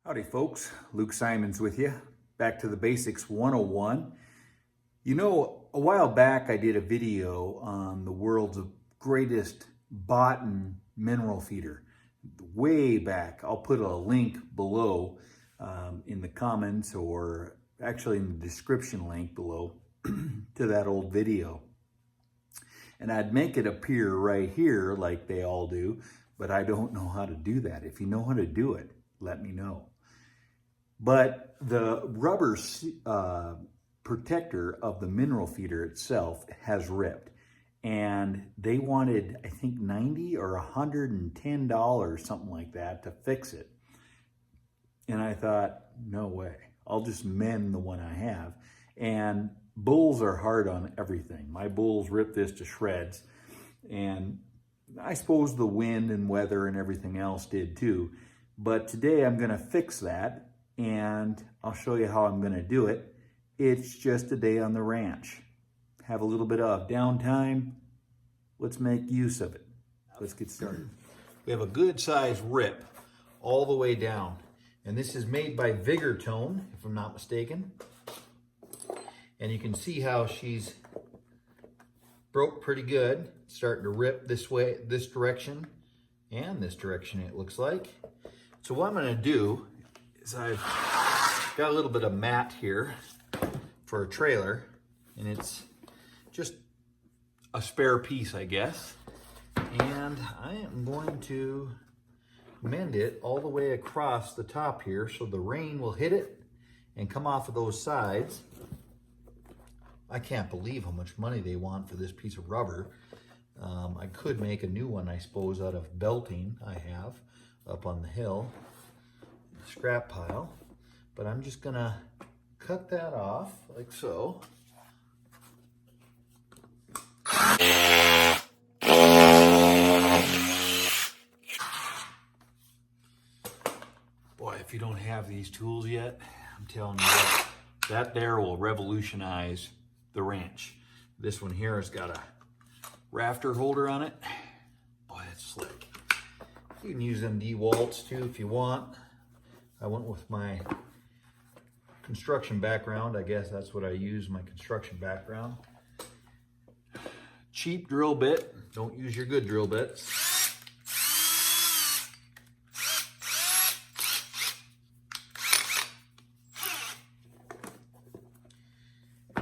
Howdy folks, Luke Simons with you. Back to the Basics 101. You know, a while back I did a video on the world's greatest bottom mineral feeder. Way back. I'll put a link below in the comments, or actually in the description link below to that old video. And I'd make it appear right here like they all do, but I don't know how to do that. If you know how to do it, let me know. But the rubber protector of the mineral feeder itself has ripped, and they wanted, I think, $90 or $110, something like that, to fix it. And I thought, no way, I'll just mend the one I have. And bulls are hard on everything. My bulls ripped this to shreds, and I suppose the wind and weather and everything else did too. But today I'm going to fix that, and I'll show you how I'm going to do it. It's just a day on the ranch. Have a little bit of downtime. Let's make use of it. Let's get started. We have a good size rip all the way down. And this is made by Vigortone, if I'm not mistaken. And you can see how she's broke pretty good. It's starting to rip this way, this direction, and this direction, it looks like. So what I'm going to do is I've got a little bit of mat here for a trailer, and it's just a spare piece, I guess. And I am going to mend it all the way across the top here so the rain will hit it and come off of those sides. I can't believe how much money they want for this piece of rubber. I could make a new one, I suppose, out of belting I have up on the hill, scrap pile. But I'm just gonna cut that off like so. Boy, if you don't have these tools yet, I'm telling you what, that there will revolutionize the ranch. This one here has got a rafter holder on it. Boy, it's slick. You can use them DeWalt's too if you want. I went with my construction background. I guess that's what I use, my construction background. Cheap drill bit. Don't use your good drill bits.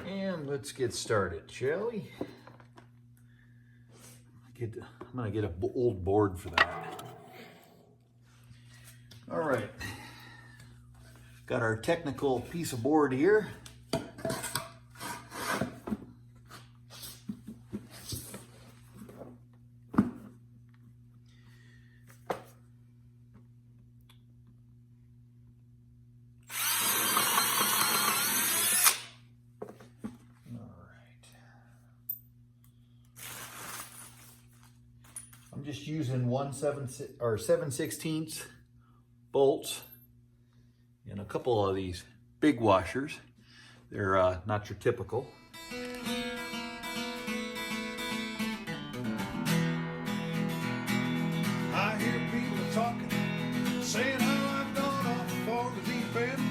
And let's get started, shall we? I'm gonna get an old board for that. All right, got our technical piece of board here. I'm just using 7/16 bolts and a couple of these big washers. They're not your typical. I hear people talking, saying how I've gone off for the deep end,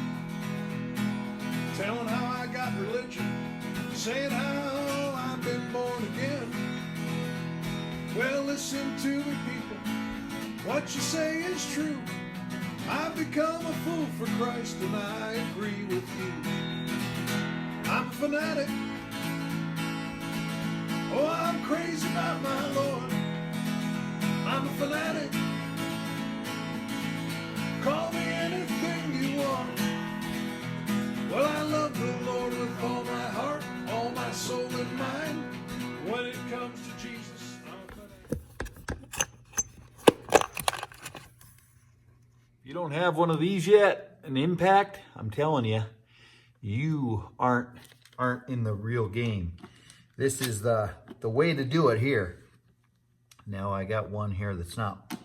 telling how I got religion, saying how I've been born again. Well, listen to me, people, what you say is true. I've become a fool for Christ, and I agree with you. I'm a fanatic. Oh, I'm crazy about my Lord. I'm a fanatic. Call me anything you want. Well, I love the Lord with all my heart, all my soul and mind. When it comes to Jesus, I'm a fanatic. If you don't have one of these yet, an Impact, I'm telling you, you aren't in the real game. This is the way to do it here. Now I got one here that's not.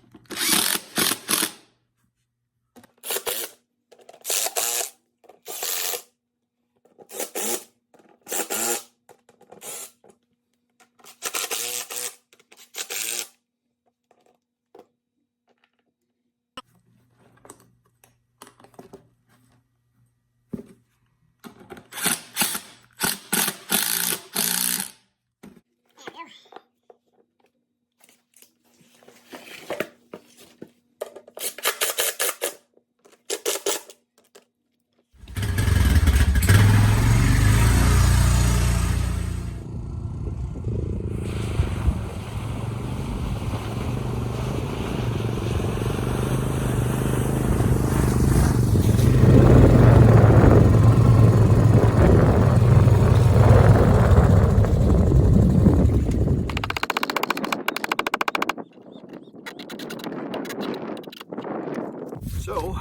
So,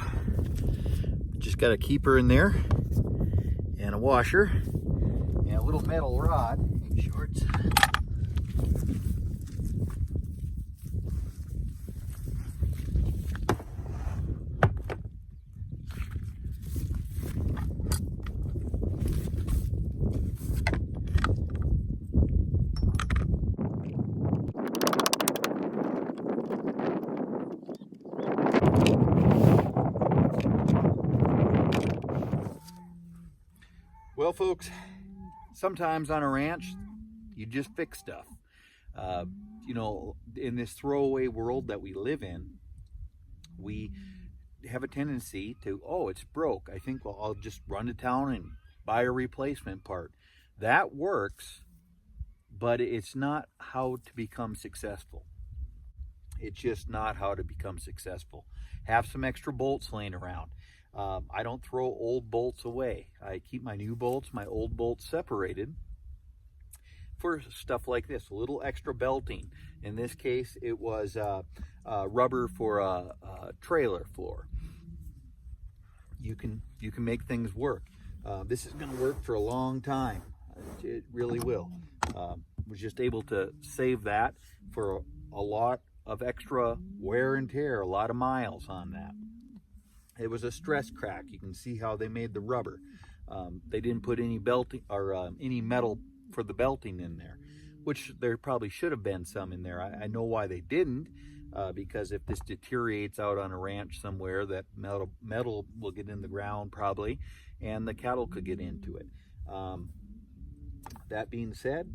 just got a keeper in there and a washer and a little metal rod in shorts. Well, folks, sometimes on a ranch, you just fix stuff. You know, in this throwaway world that we live in, we have a tendency to, oh, it's broke. I think, well, I'll just run to town and buy a replacement part. That works, but it's not how to become successful. It's just not how to become successful. Have some extra bolts laying around. I don't throw old bolts away. I keep my new bolts, my old bolts separated for stuff like this, a little extra belting. In this case, it was rubber for a trailer floor. You can make things work. This is going to work for a long time. It really will. Was just able to save that for a lot of extra wear and tear, a lot of miles on that. It was a stress crack. You can see how they made the rubber. They didn't put any belting or any metal for the belting in there, which there probably should have been some in there. I know why they didn't, because if this deteriorates out on a ranch somewhere, that metal will get in the ground probably, and the cattle could get into it. That being said,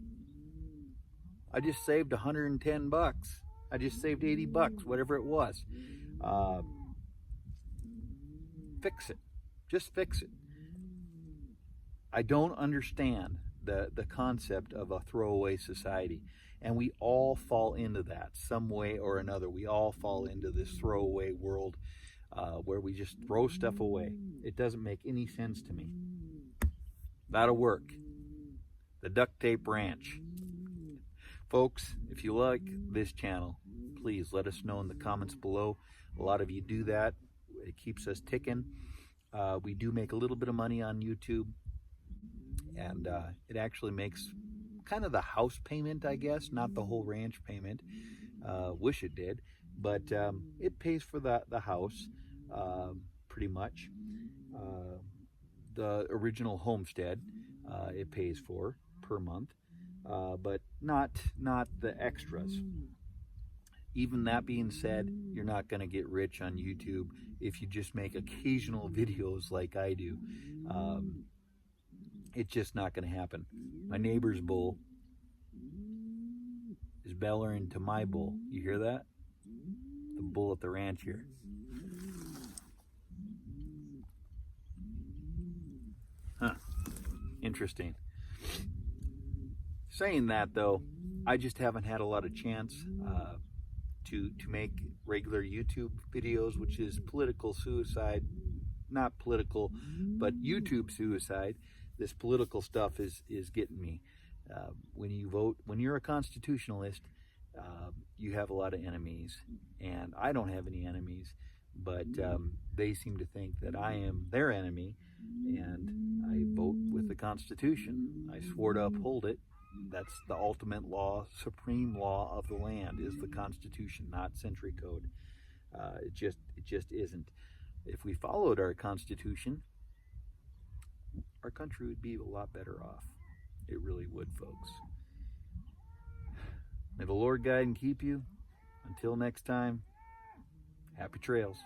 I just saved 110 bucks. I just saved 80 bucks, whatever it was. Fix it. Just fix it. I don't understand the concept of a throwaway society, and we all fall into that some way or another. We all fall into this throwaway world where we just throw stuff away. It doesn't make any sense to me. That'll work. The Duct Tape Ranch. Folks, if you like this channel, please let us know in the comments below. A lot of you do that. It keeps us ticking. We do make a little bit of money on YouTube, and it actually makes kind of the house payment, I guess, not the whole ranch payment. Wish it did, but it pays for the house pretty much. The original homestead it pays for per month, but not the extras. Even that being said, you're not going to get rich on YouTube if you just make occasional videos like I do. It's just not going to happen. My neighbor's bull is bellowing to my bull. You hear that? The bull at the ranch here. Huh. Interesting. Saying that, though, I just haven't had a lot of chance to make regular YouTube videos, which is political suicide. Not political, but YouTube suicide. This political stuff is getting me. When you vote, when you're a constitutionalist, you have a lot of enemies, and I don't have any enemies, but they seem to think that I am their enemy, and I vote with the Constitution. I swore to uphold it. That's the ultimate law, supreme law of the land is the Constitution, not Century Code. It just isn't. If we followed our Constitution, our country would be a lot better off. It really would, folks. May the Lord guide and keep you. Until next time, happy trails.